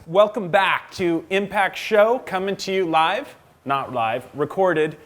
Welcome back to Impact Show, coming to you live, not live, recorded,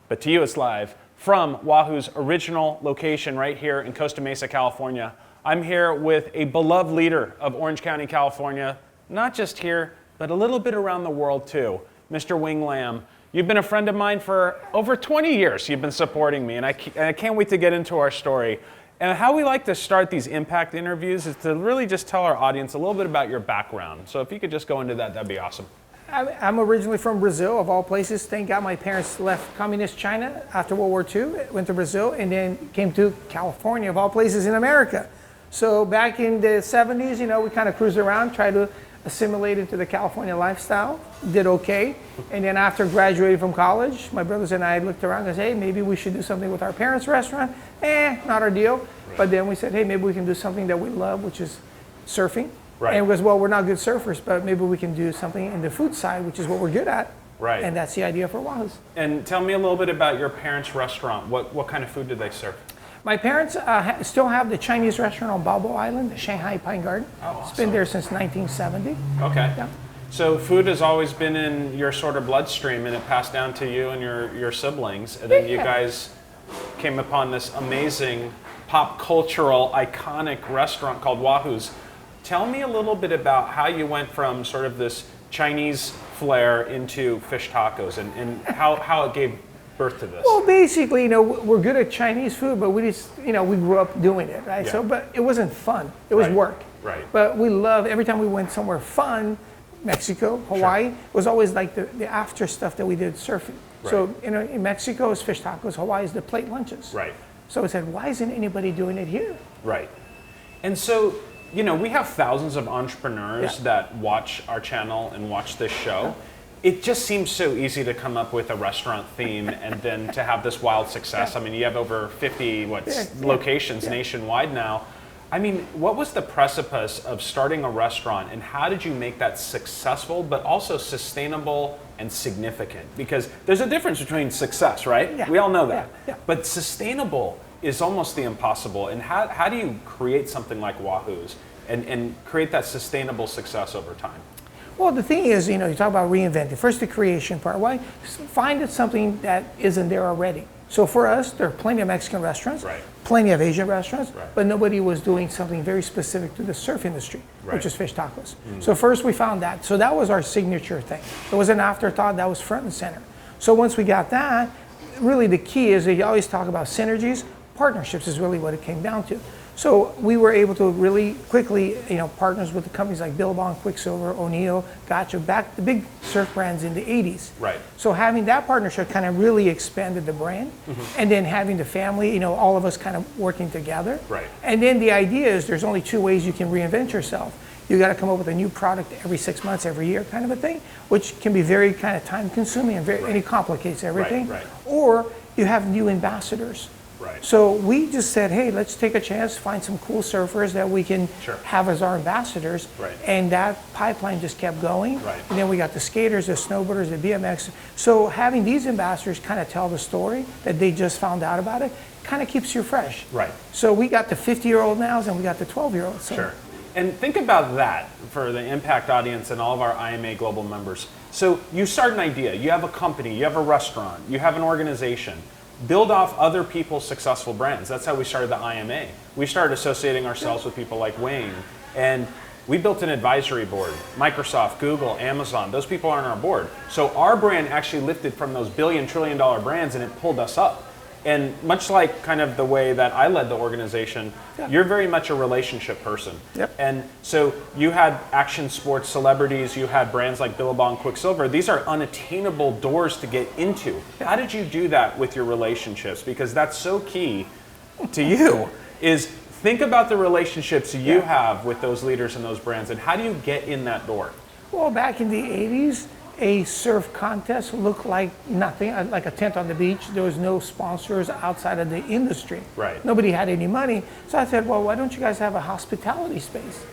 but to you it's live, from Wahoo's original location right here in Costa Mesa, California. I'm here with a beloved leader of Orange County, California, not just here, but a little bit around the world too, Mr. Wing Lam. You've been a friend of mine for over 20 years. You've been supporting me, and I can't wait to get into our story. And how we like to start these impact interviews is to really just tell our audience a little bit about your background. So if you could just go into that, that'd be awesome. I'm originally from Brazil, of all places. Thank God my parents left communist China after World War II, went to Brazil, and then came to California, of all places in America. So back in the 70s, we kind of cruised around, tried to assimilate into the California lifestyle, did okay. And then after graduating from college, my brothers and I looked around and said, hey, maybe we should do something with our parents' restaurant. Not our deal. Right. But then we said, hey, maybe we can do something that we love, which is surfing. Right. And it was, well, we're not good surfers, but maybe we can do something in the food side, which is what we're good at. Right. And that's the idea for Wahoo's. And tell me a little bit about your parents' restaurant. What kind of food do they serve? My parents still have the Chinese restaurant on Balboa Island, the Shanghai Pine Garden. Oh, awesome. It's been there since 1970. Okay. Yeah. So food has always been in your sort of bloodstream, and it passed down to you and your siblings. And then you guys came upon this amazing pop cultural iconic restaurant called Wahoo's. Tell me a little bit about how you went from sort of this Chinese flair into fish tacos and how it gave birth to this. Well, basically, we're good at Chinese food, but we just, we grew up doing it, right? Yeah. So, but it wasn't fun. It was work. Right. But we love, every time we went somewhere fun, Mexico, Hawaii, it was always like the after stuff that we did surfing. Right. So, in Mexico, it's fish tacos. Hawaii is the plate lunches. Right. So I said, why isn't anybody doing it here? Right. And so, we have thousands of entrepreneurs that watch our channel and watch this show. It just seems so easy to come up with a restaurant theme and then to have this wild success. I mean, you have over 50 locations nationwide now. I mean, what was the precipice of starting a restaurant, and how did you make that successful but also sustainable and significant? Because there's a difference between success, right? Yeah. We all know that. Yeah. But sustainable is almost the impossible. And how do you create something like Wahoo's and create that sustainable success over time? Well, the thing is, you talk about reinventing. First, the creation part. Why? Find something that isn't there already. So for us, there are plenty of Mexican restaurants, plenty of Asian restaurants, but nobody was doing something very specific to the surf industry, which is fish tacos. So first we found that. So that was our signature thing. It was an afterthought. That was front and center. So once we got that, really the key is that you always talk about synergies. Partnerships is really what it came down to. So we were able to really quickly, partners with the companies like Billabong, Quicksilver, O'Neill, Gotcha, back the big surf brands in the 80s. Right. So having that partnership kind of really expanded the brand, and then having the family, all of us kind of working together. Right. And then the idea is there's only two ways you can reinvent yourself. You got to come up with a new product every 6 months, every year, kind of a thing, which can be very kind of time consuming and and it complicates everything. Right. Or you have new ambassadors. Right. So we just said, hey, let's take a chance, find some cool surfers that we can have as our ambassadors. Right. And that pipeline just kept going. Right. And then we got the skaters, the snowboarders, the BMX. So having these ambassadors kind of tell the story that they just found out about it kind of keeps you fresh. Right. So we got the 50-year-old nows and we got the 12-year-olds. So. Sure. And think about that for the Impact audience and all of our IMA Global members. So you start an idea, you have a company, you have a restaurant, you have an organization. Build off other people's successful brands. That's how we started the IMA. We started associating ourselves with people like Wing, and we built an advisory board. Microsoft, Google, Amazon, those people are on our board. So our brand actually lifted from those billion, trillion dollar brands, and it pulled us up. And much like kind of the way that I led the organization, you're very much a relationship person. Yep. And so you had action sports celebrities, you had brands like Billabong, Quicksilver. These are unattainable doors to get into. How did you do that with your relationships? Because that's so key to you, is think about the relationships you have with those leaders and those brands, and how do you get in that door? Well, back in the 80s, a surf contest looked like nothing, like a tent on the beach. There was no sponsors outside of the industry. Right. Nobody had any money. So I said, well, why don't you guys have a hospitality space?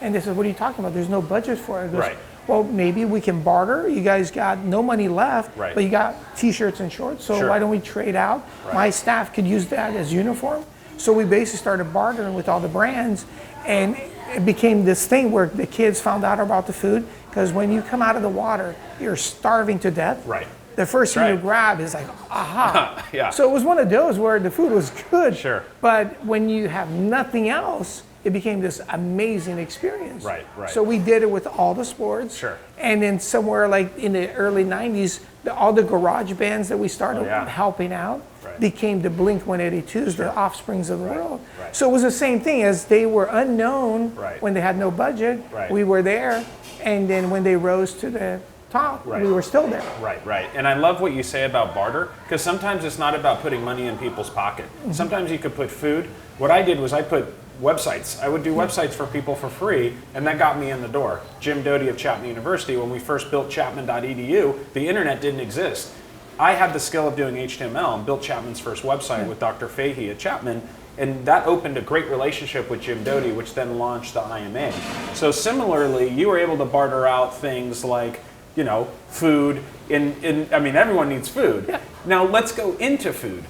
And they said, what are you talking about? There's no budget for it. I goes, well, maybe we can barter. You guys got no money left, but you got t-shirts and shorts. So why don't we trade out? My staff could use that as uniform. So we basically started bartering with all the brands. And it became this thing where the kids found out about the food, because when you come out of the water, you're starving to death. Right. The first thing Right. you grab is like, aha. Yeah. So it was one of those where the food was good. Sure. But when you have nothing else, it became this amazing experience. Right, right. So we did it with all the sports. Sure. And then somewhere like in the early 90s, all the garage bands that we started helping out became the Blink-182s, the offsprings of the world. Right. So it was the same thing, as they were unknown when they had no budget. Right. We were there. And then when they rose to the top, we were still there. Right, right. And I love what you say about barter, because sometimes it's not about putting money in people's pocket. Sometimes you could put food. What I did was I put websites. I would do websites for people for free, and that got me in the door. Jim Doty of Chapman University, when we first built chapman.edu, the internet didn't exist. I had the skill of doing HTML and built Chapman's first website with Dr. Fahey at Chapman, and that opened a great relationship with Jim Doty, which then launched the IMA. So similarly, you were able to barter out things like, you know, food. I mean, everyone needs food. Yeah. Now let's go into food.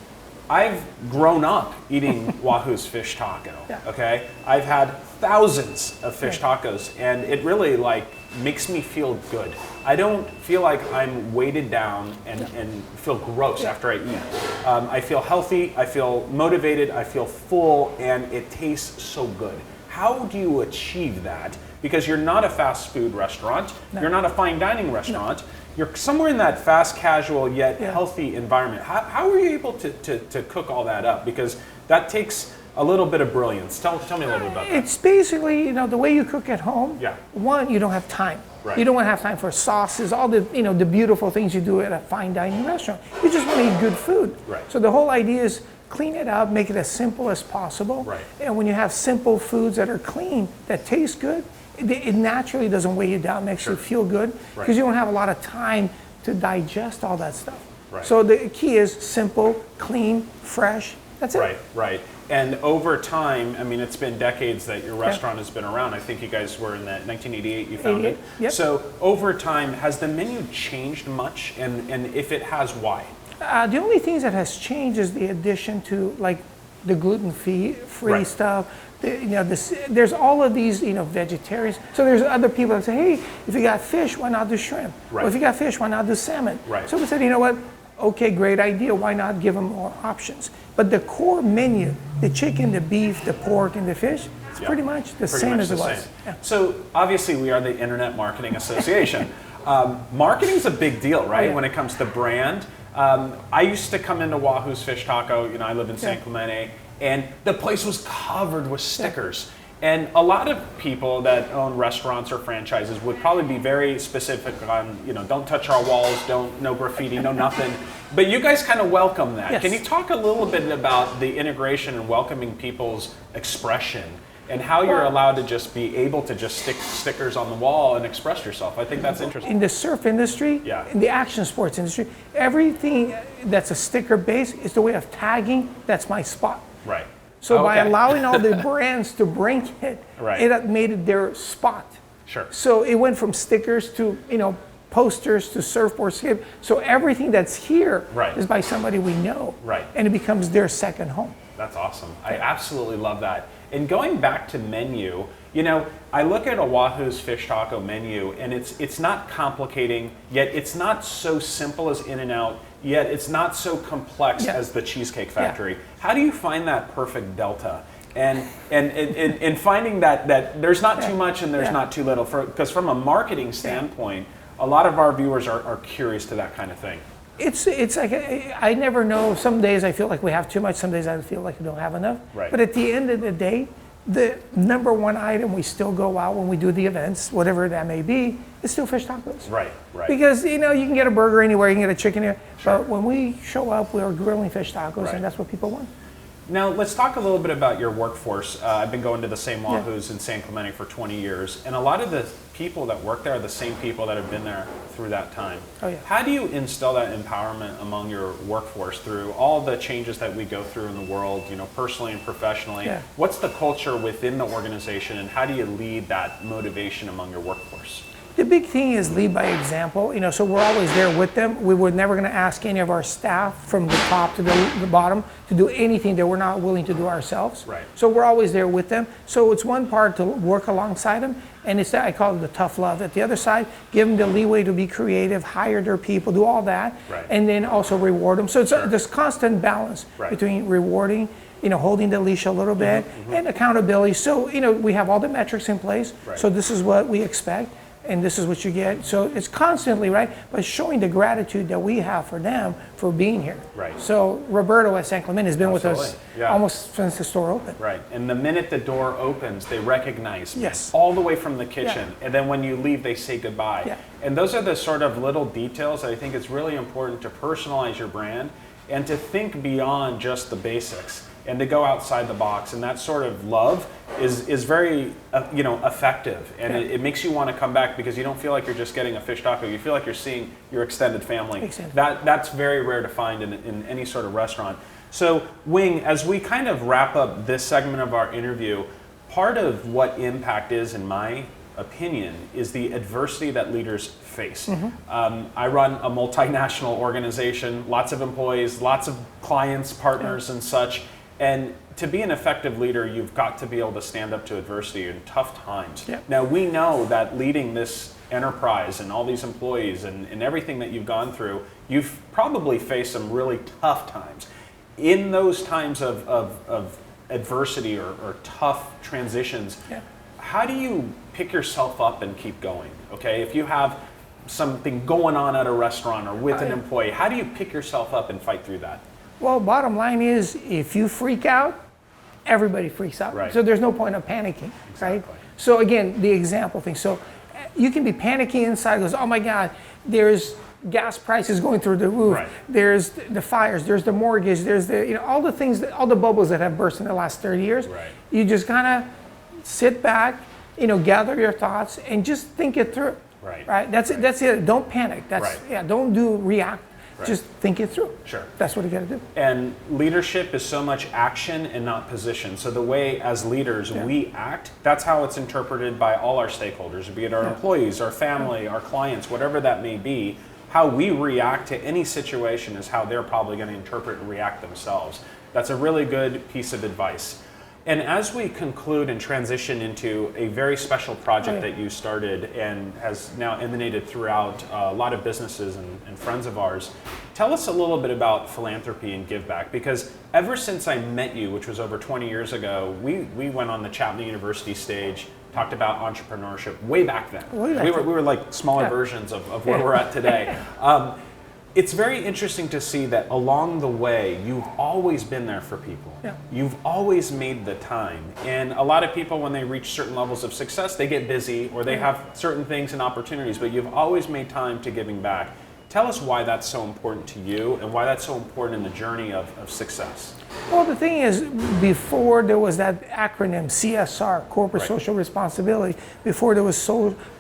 I've grown up eating Wahoo's fish taco, okay? I've had thousands of fish tacos, and it really like makes me feel good. I don't feel like I'm weighted down and feel gross after I eat. I feel healthy, I feel motivated, I feel full, and it tastes so good. How do you achieve that? Because you're not a fast food restaurant, you're not a fine dining restaurant, you're somewhere in that fast casual yet healthy environment. How were you able to cook all that up? Because that takes a little bit of brilliance. Tell me a little bit about that. It's basically, you know, the way you cook at home. Yeah. One, you don't have time. Right. You don't want to have time for sauces, all the, you know, the beautiful things you do at a fine dining restaurant. You just want to eat good food. Right. So the whole idea is clean it up, make it as simple as possible. Right. And when you have simple foods that are clean, that taste good, it naturally doesn't weigh you down, makes you feel good, because you don't have a lot of time to digest all that stuff. Right. So the key is simple, clean, fresh. That's it. Right, right. And over time, I mean, it's been decades that your restaurant has been around. I think you guys were in that 1988 you founded. Yep. So over time, has the menu changed much? And if it has, why? The only things that has changed is the addition to like the gluten-free stuff. You know, there's all of these, you know, vegetarians. So there's other people that say, hey, if you got fish, why not do shrimp? Right. Or if you got fish, why not do salmon? Right. So we said, you know what? Okay, great idea. Why not give them more options? But the core menu, the chicken, the beef, the pork, and the fish, it's pretty much the same as it was. Yeah. So obviously we are the Internet Marketing Association. Marketing is a big deal, right? When it comes to brand. I used to come into Wahoo's Fish Taco, you know, I live in San Clemente, and the place was covered with stickers. And a lot of people that own restaurants or franchises would probably be very specific on, you know, don't touch our walls, no graffiti, no nothing. But you guys kind of welcome that. Yes. Can you talk a little bit about the integration and welcoming people's expression and how you're allowed to just be able to just stick stickers on the wall and express yourself? I think that's interesting. In the surf industry, in the action sports industry, everything that's a sticker base is the way of tagging, that's my spot. Right. So by allowing all the brands to bring it, it made it their spot. Sure. So it went from stickers to, you know, posters to surfboards. So everything that's here is by somebody we know. Right. And it becomes their second home. That's awesome. I absolutely love that. And going back to menu, you know, I look at a Wahoo's Fish Taco menu, and it's not complicating, yet it's not so simple as In-N-Out, yet it's not so complex as the Cheesecake Factory. How do you find that perfect delta? And finding that there's not too much and there's not too little, because from a marketing standpoint, a lot of our viewers are curious to that kind of thing. It's like, I never know. Some days I feel like we have too much, some days I feel like we don't have enough. Right. But at the end of the day, the number one item we still go out when we do the events, whatever that may be, is still fish tacos. Right, right. Because, you know, you can get a burger anywhere, you can get a chicken here, but when we show up, we're grilling fish tacos, and that's what people want. Now, let's talk a little bit about your workforce. I've been going to the same Wahoos in San Clemente for 20 years, and a lot of the people that work there are the same people that have been there through that time. Oh, yeah. How do you instill that empowerment among your workforce through all the changes that we go through in the world, you know, personally and professionally? Yeah. What's the culture within the organization, and how do you lead that motivation among your workforce? The big thing is lead by example. So we're always there with them. We were never going to ask any of our staff from the top to the bottom to do anything that we're not willing to do ourselves. Right. So we're always there with them. So it's one part to work alongside them, and it's that I call it the tough love. At the other side, give them the leeway to be creative, hire their people, do all that, right. and then also reward them. So it's this constant balance between rewarding, holding the leash a little bit, and accountability. So, we have all the metrics in place. Right. So this is what we expect, and this is what you get. So it's constantly, right, but showing the gratitude that we have for them for being here. Right. So Roberto at San Clemente has been with us almost since the store opened. Right. And the minute the door opens, they recognize me Yes. all the way from the kitchen. And then when you leave, they say goodbye. Yeah. And those are the sort of little details that I think it's really important to personalize your brand and to think beyond just the basics and to go outside the box. And that sort of love is very effective, and it makes you want to come back because you don't feel like you're just getting a fish taco. You feel like you're seeing your extended family. Exactly. That's very rare to find in any sort of restaurant. So Wing, as we kind of wrap up this segment of our interview, part of what impact is, in my opinion, is the adversity that leaders face. I run a multinational organization, lots of employees, lots of clients, partners, and such. And to be an effective leader, you've got to be able to stand up to adversity in tough times. Yep. Now, we know that leading this enterprise and all these employees and everything that you've gone through, you've probably faced some really tough times. In those times of adversity or tough transitions, how do you pick yourself up and keep going? Okay, if you have something going on at a restaurant or with an employee, how do you pick yourself up and fight through that? Well, bottom line is, if you freak out, everybody freaks out. Right. So there's no point of panicking, right? Exactly. So again, the example thing. So you can be panicking inside, goes, oh my God, there's gas prices going through the roof. Right. There's the fires, there's the mortgage, there's the, all the things, all the bubbles that have burst in the last 30 years. Right. You just kind of sit back, gather your thoughts and just think it through. Right. Right. That's it. That's it. Don't panic. Don't react. Right. Just think it through. Sure. That's what you got to do. And leadership is so much action and not position. So the way as leaders we act, that's how it's interpreted by all our stakeholders, be it our employees, our family, our clients, whatever that may be. How we react to any situation is how they're probably going to interpret and react themselves. That's a really good piece of advice. And as we conclude and transition into a very special project that you started and has now emanated throughout a lot of businesses and friends of ours, tell us a little bit about philanthropy and give back, because ever since I met you, which was over 20 years ago, we went on the Chapman University stage, talked about entrepreneurship way back then. We were like smaller versions of where we're at today. It's very interesting to see that along the way, you've always been there for people. Yeah. You've always made the time. And a lot of people, when they reach certain levels of success, they get busy or they have certain things and opportunities, but you've always made time to giving back. Tell us why that's so important to you and why that's so important in the journey of success. Well, the thing is, before there was that acronym CSR, Corporate Social Responsibility, before there was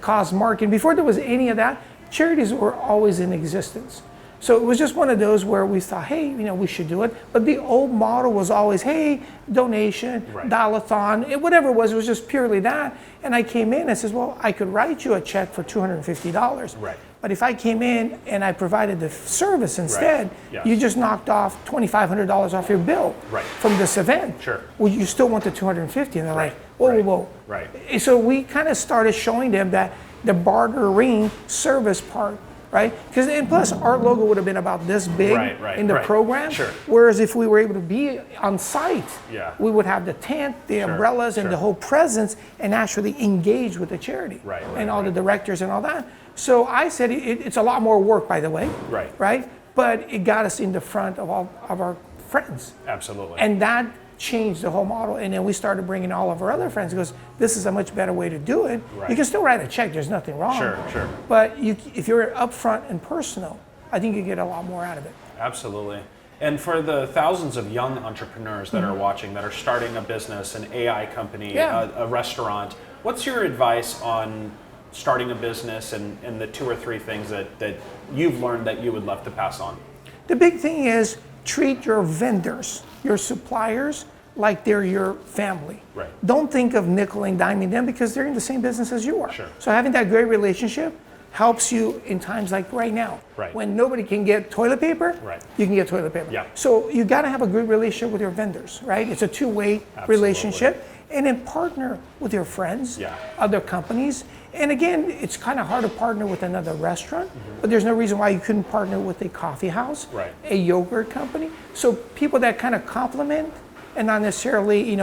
cause marketing, before there was any of that, charities were always in existence. So it was just one of those where we thought, hey, we should do it. But the old model was always, hey, donation, dial-a-thon, whatever it was just purely that. And I came in and says, well, I could write you a check for $250. Right. But if I came in and I provided the service instead, you just knocked off $2,500 off your bill from this event. Sure. Well, you still want the $250, and they're like, whoa. Right. And so we kind of started showing them that the bartering service part. Right? Because and plus our logo would have been about this big in the program. Sure. Whereas if we were able to be on site, we would have the tent, the umbrellas, and the whole presence, and actually engage with the charity and all the directors and all that. So I said it's a lot more work, by the way. Right. But it got us in the front of all of our friends. Absolutely. And that changed the whole model, and then we started bringing all of our other friends because this is a much better way to do it. You can still write a check, there's nothing wrong. Sure. But if you're upfront and personal, I think you get a lot more out of it. Absolutely. And for the thousands of young entrepreneurs that are watching, that are starting a business, an AI company, a restaurant, what's your advice on starting a business and the 2 or 3 things that you've learned that you would love to pass on? The big thing is treat your vendors, your suppliers, like they're your family. Right. Don't think of nickel and diming them because they're in the same business as you are. Sure. So having that great relationship helps you in times like right now. Right. When nobody can get toilet paper, Right. you can get toilet paper. Yeah. So you got to have a good relationship with your vendors, right? It's a two-way relationship. And then partner with your friends, other companies. And again, it's kind of hard to partner with another restaurant, but there's no reason why you couldn't partner with a coffee house, a yogurt company. So people that kind of complement and not necessarily,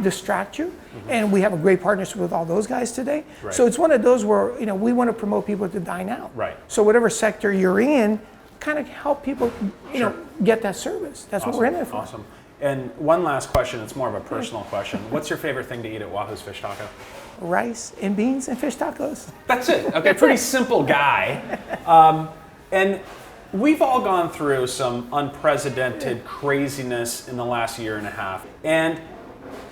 distract you. And we have a great partnership with all those guys today. Right. So it's one of those where, we want to promote people to dine out. Right. So whatever sector you're in, kind of help people, get that service. That's what we're in there for. Awesome. And one last question, it's more of a personal question. What's your favorite thing to eat at Wahoo's Fish Taco? Rice and beans and fish tacos. That's it. Okay, pretty simple guy. And we've all gone through some unprecedented craziness in the last year and a half. And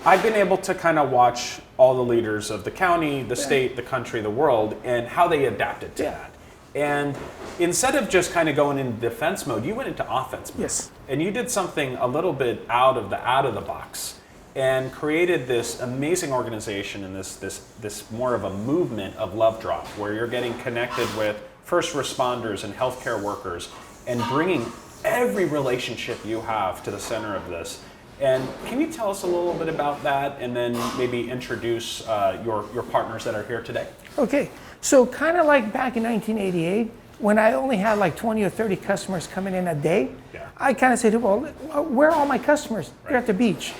I've been able to kind of watch all the leaders of the county, the state, the country, the world, and how they adapted to that. And instead of just kind of going into defense mode, you went into offense mode. Yes. And you did something a little bit out of the box and created this amazing organization and this more of a movement of Love Drop, where you're getting connected with first responders and healthcare workers and bringing every relationship you have to the center of this. And can you tell us a little bit about that, and then maybe introduce your partners that are here today? Okay, so kind of like back in 1988, when I only had like 20 or 30 customers coming in a day, I kind of said, well, where are all my customers? They're at the beach.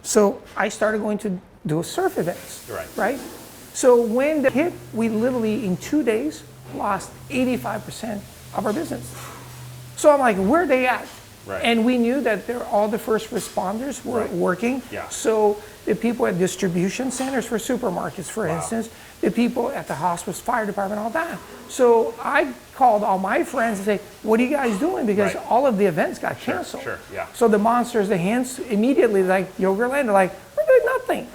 So I started going to do surf events, right? So when the hit, we literally in 2 days lost 85% of our business. So I'm like, where are they at? And we knew that all the first responders were working. So the people at distribution centers for supermarkets, for instance, the people at the hospitals, fire department, all that. So I called all my friends and say, what are you guys doing? Because all of the events got canceled. So the Monsters, the Hands, immediately like Yogurtland, they're like, we're doing nothing.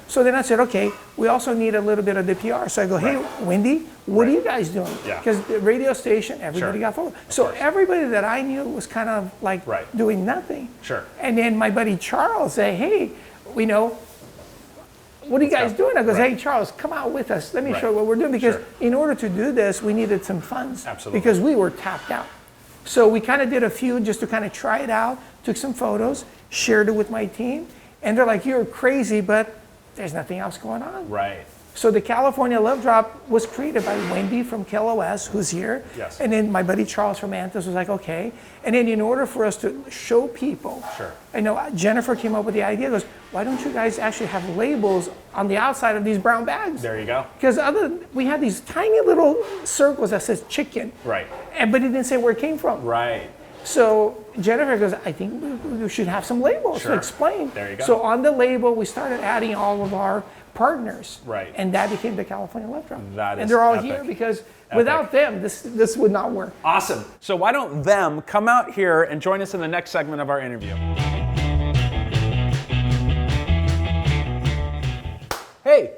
So then I said, okay, we also need a little bit of the PR. So I go, hey, Wendy, what are you guys doing? Because the radio station, everybody got full. So everybody that I knew was kind of like doing nothing. And then my buddy Charles said, hey, what are you guys doing? I goes, hey, Charles, come out with us. Let me show you what we're doing. Because in order to do this, we needed some funds. Because we were tapped out. So we kind of did a few just to kind of try it out, took some photos, shared it with my team. And they're like, you're crazy, but there's nothing else going on. So the California Love Drop was created by Wendy from KLOS, who's here. And then my buddy Charles from Anthos was like, okay. And then in order for us to show people, I know Jennifer came up with the idea, goes, why don't you guys actually have labels on the outside of these brown bags? There you go. Because we had these tiny little circles that says chicken. But it didn't say where it came from. So Jennifer goes, I think we should have some labels to explain. There you go. So on the label, we started adding all of our partners. And that became the California Love Drop. And they're all here because without them, this would not work. Awesome. So why don't them come out here and join us in the next segment of our interview. Hey,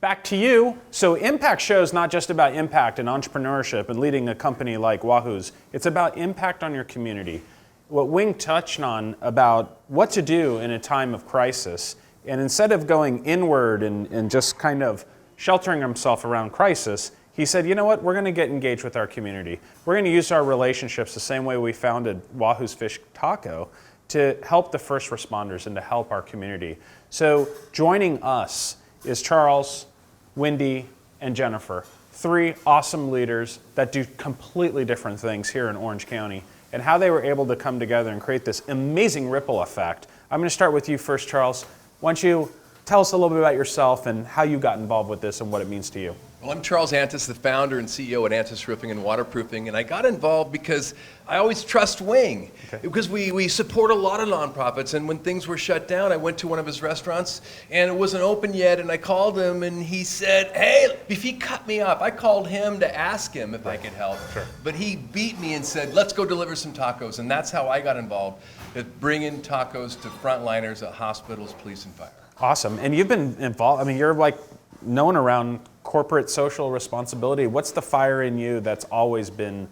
back to you. So Impact Show is not just about impact and entrepreneurship and leading a company like Wahoo's. It's about impact on your community. What Wing touched on about what to do in a time of crisis, and instead of going inward and just kind of sheltering himself around crisis, he said, you know what, we're going to get engaged with our community. We're going to use our relationships the same way we founded Wahoo's Fish Taco to help the first responders and to help our community. So joining us is Charles, Wendy, and Jennifer, 3 awesome leaders that do completely different things here in Orange County, and how they were able to come together and create this amazing ripple effect. I'm going to start with you first, Charles. Why don't you tell us a little bit about yourself and how you got involved with this and what it means to you? Well, I'm Charles Antis, the founder and CEO at Antis Roofing and Waterproofing, and I got involved because I always trust Wing, because we support a lot of nonprofits, and when things were shut down, I went to one of his restaurants, and it wasn't open yet, and I called him, and he said, hey, if he cut me off, I called him to ask him if I could help, but he beat me and said, let's go deliver some tacos, and that's how I got involved, with bringing tacos to frontliners at hospitals, police, and fire. Awesome, and you've been involved, I mean, you're like known around corporate social responsibility. What's the fire in you that's always been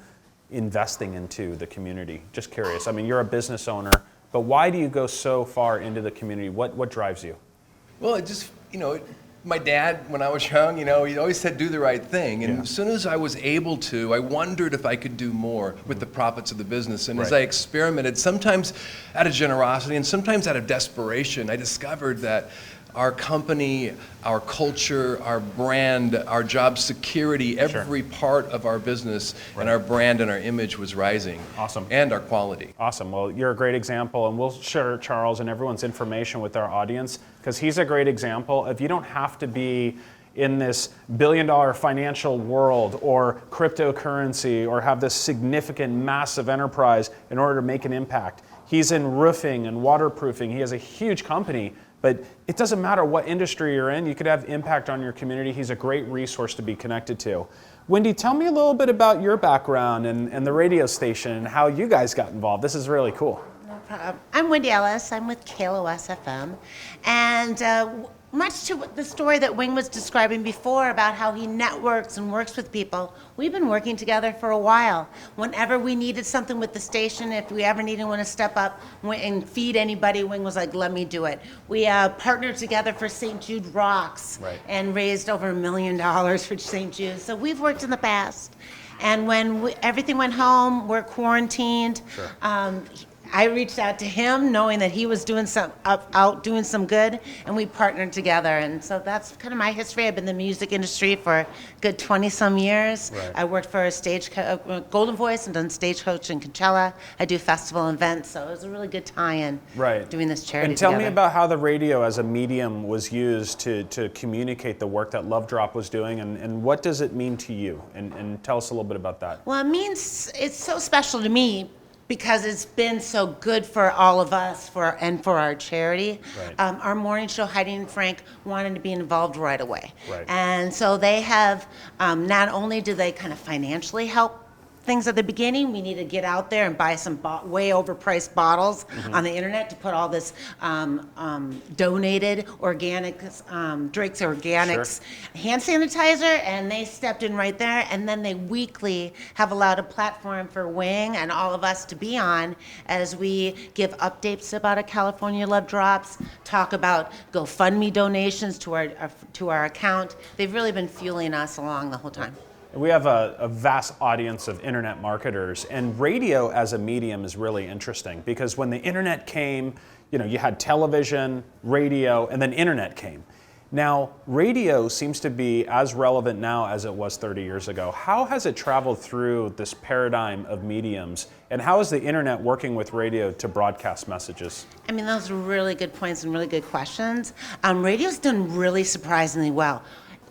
investing into the community? Just curious. I mean, you're a business owner, but why do you go so far into the community? What drives you? Well, it just, my dad, when I was young, he always said, do the right thing. And as soon as I was able to, I wondered if I could do more with the profits of the business. And as I experimented, sometimes out of generosity and sometimes out of desperation, I discovered that our company, our culture, our brand, our job security, every part of our business and our brand and our image was rising. Awesome. And our quality. Awesome. Well, you're a great example, and we'll share Charles and everyone's information with our audience because he's a great example of you don't have to be in this billion-dollar financial world or cryptocurrency or have this significant, massive enterprise in order to make an impact. He's in roofing and waterproofing. He has a huge company. But it doesn't matter what industry you're in, you could have impact on your community. He's a great resource to be connected to. Wendy, tell me a little bit about your background and the radio station and how you guys got involved. This is really cool. No problem. I'm Wendy Ellis. I'm with KLOS FM. And much to the story that Wing was describing before about how he networks and works with people, we've been working together for a while. Whenever we needed something with the station, if we ever needed one to step up and feed anybody, Wing was like, let me do it. We partnered together for St. Jude Rocks and raised over $1 million for St. Jude. So we've worked in the past. And when everything went home, we're quarantined. I reached out to him knowing that he was doing out doing some good, and we partnered together. And so that's kind of my history. I've been in the music industry for a good 20-some years. I worked for a Golden Voice and done Stagecoach and Coachella. I do festival events, so it was a really good tie-in doing this charity And tell together. me about how the radio as a medium was used to communicate the work that Love Drop was doing, and what does it mean to you? And tell us a little bit about that. Well, it means it's so special to me because it's been so good for all of us and for our charity. Our morning show, Heidi and Frank, wanted to be involved right away. And so they have, not only do they kind of financially help things at the beginning, we need to get out there and buy some way overpriced bottles on the internet to put all this donated organic Drake's Organics hand sanitizer, and they stepped in right there. And then they weekly have allowed a platform for Wing and all of us to be on as we give updates about a California Love Drops, talk about GoFundMe donations to our account. They've really been fueling us along the whole time. We have a vast audience of internet marketers, and radio as a medium is really interesting because when the internet came, you had television, radio, and then internet came. Now, radio seems to be as relevant now as it was 30 years ago. How has it traveled through this paradigm of mediums, and how is the internet working with radio to broadcast messages? I mean, those are really good points and really good questions. Radio's done really surprisingly well.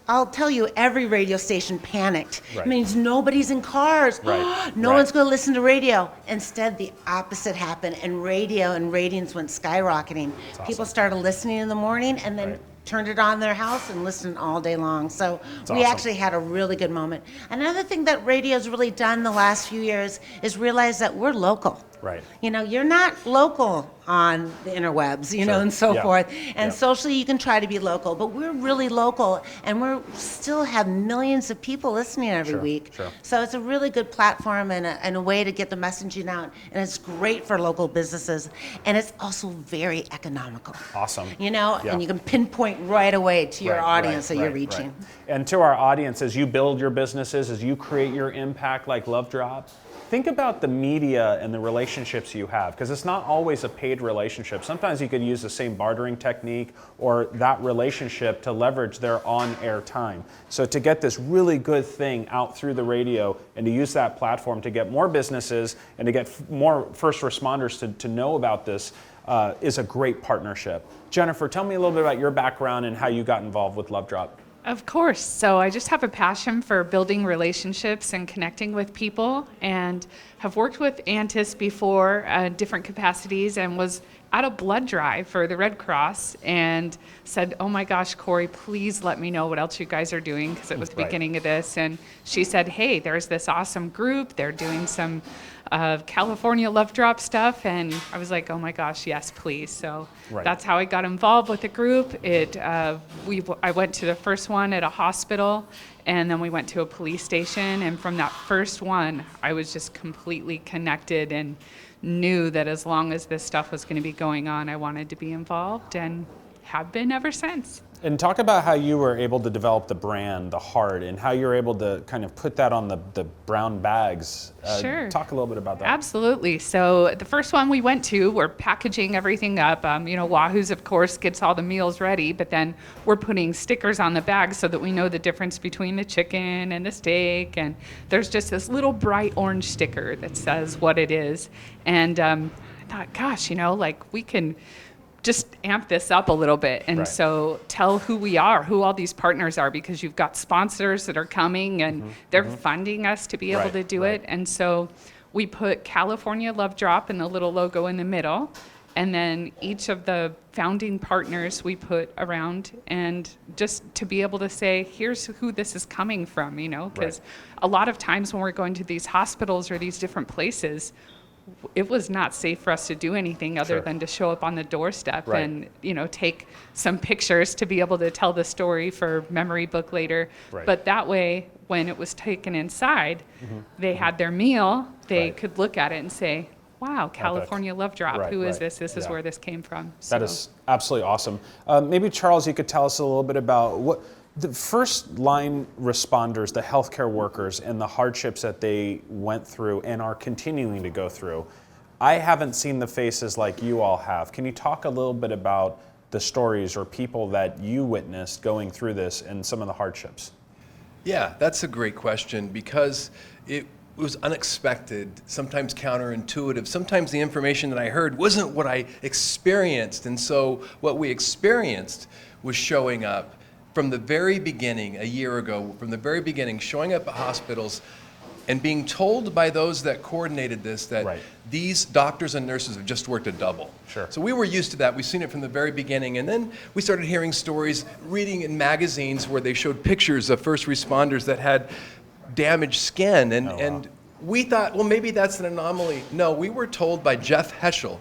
I'll tell you, every radio station panicked. It means nobody's in cars. No one's going to listen to radio. Instead, the opposite happened, and radio and ratings went skyrocketing. People started listening in the morning and then turned it on in their house and listened all day long. So we actually had a really good moment. Another thing that radio's really done the last few years is realize that we're local. You're not local on the interwebs, and so forth. And socially, you can try to be local, but we're really local, and we still have millions of people listening every week. So it's a really good platform and a way to get the messaging out, and it's great for local businesses, and it's also very economical. And you can pinpoint right away to your audience that you're reaching. And to our audience, as you build your businesses, as you create your impact like Love Drop, think about the media and the relationships you have, because it's not always a paid relationship. Sometimes you could use the same bartering technique or that relationship to leverage their on-air time. So to get this really good thing out through the radio and to use that platform to get more businesses and to get more first responders to know about this is a great partnership. Jennifer, tell me a little bit about your background and how you got involved with Love Drop. Of course. So I just have a passion for building relationships and connecting with people, and have worked with Antis before in different capacities, and was at a blood drive for the Red Cross and said, oh my gosh, Corey, please let me know what else you guys are doing, because it was the beginning of this. And she said, hey, there's this awesome group. They're doing some California Love Drop stuff. And I was like, oh my gosh, yes, please. So that's how I got involved with the group. I went to the first one at a hospital, And then we went to a police station, and from that first one, I was just completely connected and knew that as long as this stuff was going to be going on, I wanted to be involved, and have been ever since. And talk about how you were able to develop the brand, the heart, and how you were able to kind of put that on the brown bags. Sure. Talk a little bit about that. Absolutely. So the first one we went to, we're packaging everything up. Wahoo's, of course, gets all the meals ready, but then we're putting stickers on the bags so that we know the difference between the chicken and the steak. And there's just this little bright orange sticker that says what it is. And I thought, gosh, we can just amp this up a little bit. And so tell who we are, who all these partners are, because you've got sponsors that are coming and they're funding us to be able to do it. And so we put California Love Drop and the little logo in the middle. And then each of the founding partners we put around, and just to be able to say, here's who this is coming from, because a lot of times when we're going to these hospitals or these different places, it was not safe for us to do anything other than to show up on the doorstep and, take some pictures to be able to tell the story for memory book later. But that way, when it was taken inside, they had their meal, they could look at it and say, wow, California Love Drop, who is this? This is where this came from. That is absolutely awesome. Maybe, Charles, you could tell us a little bit about what the first line responders, the healthcare workers, and the hardships that they went through and are continuing to go through. I haven't seen the faces like you all have. Can you talk a little bit about the stories or people that you witnessed going through this and some of the hardships? Yeah, that's a great question, because it was unexpected, sometimes counterintuitive. Sometimes the information that I heard wasn't what I experienced. And so what we experienced was showing up from the very beginning, a year ago, from the very beginning, showing up at hospitals and being told by those that coordinated this that these doctors and nurses have just worked a double. So we were used to that. We've seen it from the very beginning. And then we started hearing stories, reading in magazines where they showed pictures of first responders that had damaged skin. And we thought, well, maybe that's an anomaly. No, we were told by Jeff Heschel,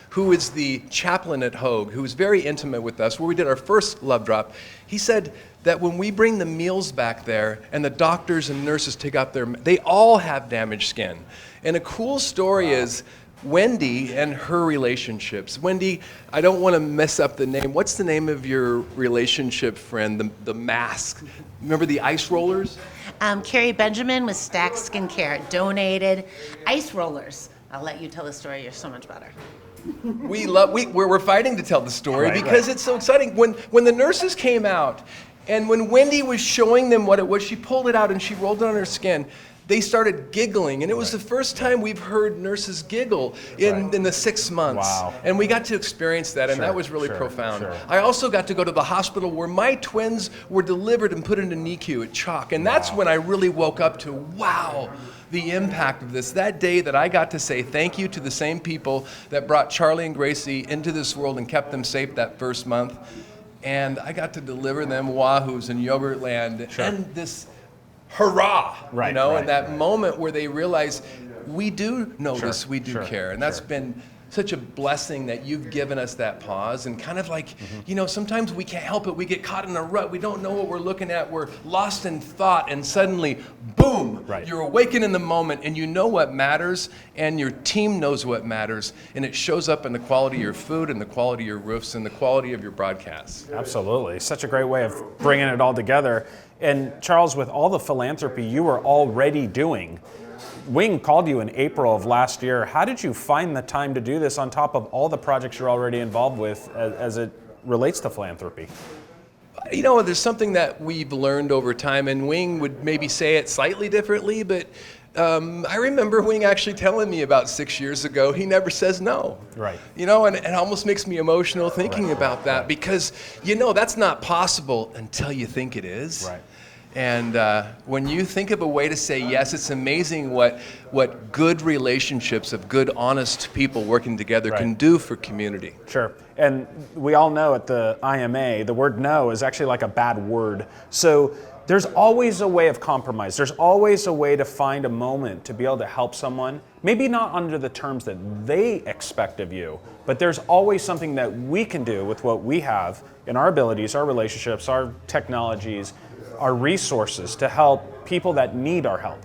who is the chaplain at Hoag, who was very intimate with us, where we did our first Love Drop. He said that when we bring the meals back there and the doctors and nurses take out they all have damaged skin. And a cool story is Wendy and her relationships. Wendy, I don't want to mess up the name. What's the name of your relationship friend, the mask? Remember the ice rollers? Carrie Benjamin with Stack Skincare donated ice rollers. I'll let you tell the story. You're so much better. We're fighting to tell the story because it's so exciting. When the nurses came out, and when Wendy was showing them what it was, she pulled it out and she rolled it on her skin. They started giggling, and it was the first time we've heard nurses giggle in the 6 months. And we got to experience that, and that was really profound. I also got to go to the hospital where my twins were delivered and put into NICU at Chalk, and that's when I really woke up to, wow, the impact of this. That day that I got to say thank you to the same people that brought Charlie and Gracie into this world and kept them safe that first month. And I got to deliver them Wahoos and Yogurtland and this hurrah, and that moment where they realize we do notice, we do care. And that's been such a blessing that you've given us that pause, and kind of like, sometimes we can't help it. We get caught in a rut. We don't know what we're looking at. We're lost in thought, and suddenly, boom, you're awakened in the moment, and you know what matters, and your team knows what matters, and it shows up in the quality of your food, and the quality of your roofs, and the quality of your broadcasts. Absolutely. Such a great way of bringing it all together. And Charles, with all the philanthropy you were already doing, Wing called you in April of last year. How did you find the time to do this on top of all the projects you're already involved with as it relates to philanthropy? There's something that we've learned over time, and Wing would maybe say it slightly differently, but I remember Wing actually telling me about 6 years ago, he never says no. And it almost makes me emotional thinking about that, because, that's not possible until you think it is. And when you think of a way to say yes, it's amazing what good relationships of good, honest people working together can do for community. And we all know at the IMA, the word no is actually like a bad word. So there's always a way of compromise. There's always a way to find a moment to be able to help someone, maybe not under the terms that they expect of you, but there's always something that we can do with what we have in our abilities, our relationships, our technologies, our resources to help people that need our help.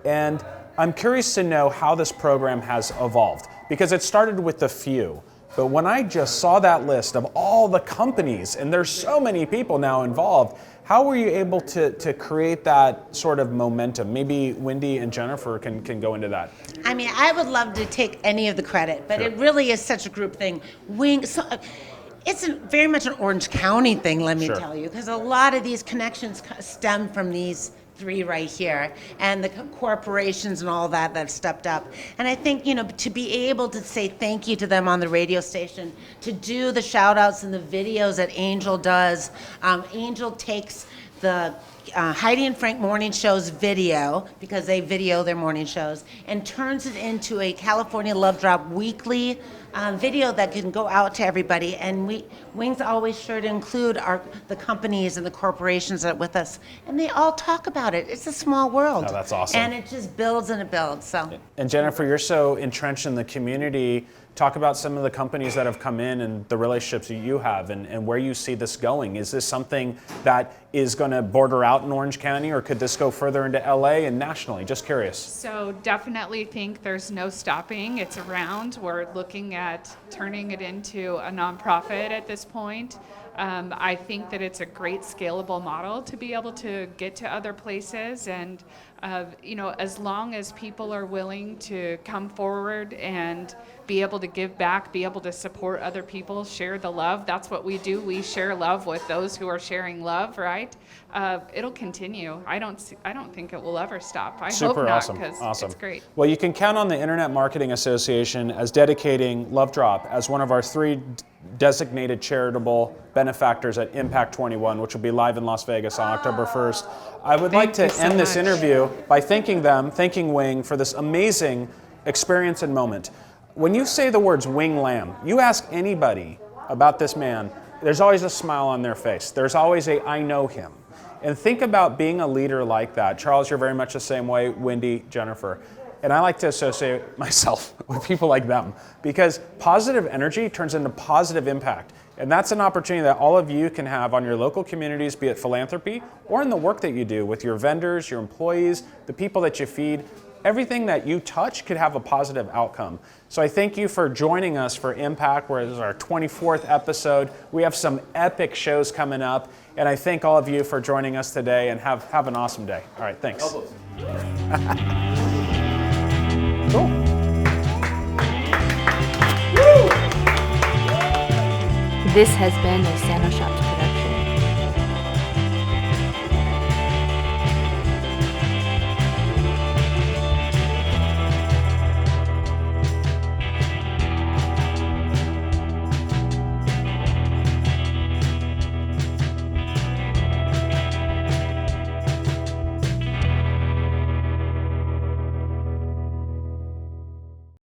And I'm curious to know how this program has evolved, because it started with a few. But when I just saw that list of all the companies, and there's so many people now involved, how were you able to create that sort of momentum? Maybe Wendy and Jennifer can go into that. I mean, I would love to take any of the credit, but it really is such a group thing. It's very much an Orange County thing, let me tell you, because a lot of these connections stem from these three right here, and the corporations and all that have stepped up. And I think, to be able to say thank you to them on the radio station, to do the shout outs and the videos that Angel does. Angel takes the Heidi and Frank morning shows video, because they video their morning shows, and turns it into a California Love Drop weekly video that can go out to everybody. And Wing's always sure to include the companies and the corporations that are with us, and they all talk about it. It's a small world. Oh, that's awesome. And it just builds and it builds. So. And Jennifer, you're so entrenched in the community. Talk about some of the companies that have come in and the relationships that you have, and where you see this going. Is this something that is going to border out in Orange County, or could this go further into LA and nationally? Just curious. So definitely think there's no stopping. It's around. We're looking at turning it into a nonprofit at this point. I think that it's a great scalable model to be able to get to other places, and as long as people are willing to come forward and be able to give back, be able to support other people, share the love. That's what we do. We share love with those who are sharing love, right? It'll continue. I don't think it will ever stop. I Super hope not, awesome. because Awesome. it's great. Well, you can count on the Internet Marketing Association as dedicating Love Drop as one of our 3 designated charitable benefactors at Impact 21, which will be live in Las Vegas on October 1st. I would like to you so end this much. interview by thanking Wing for this amazing experience and moment. When you say the words Wing Lam, you ask anybody about this man, there's always a smile on their face. There's always I know him. And think about being a leader like that. Charles, you're very much the same way. Wendy, Jennifer. And I like to associate myself with people like them, because positive energy turns into positive impact. And that's an opportunity that all of you can have on your local communities, be it philanthropy or in the work that you do with your vendors, your employees, the people that you feed. Everything that you touch could have a positive outcome. So I thank you for joining us for Impact, where this is our 24th episode. We have some epic shows coming up, and I thank all of you for joining us today, and have an awesome day. All right, thanks. Cool. This has been a Sano Shop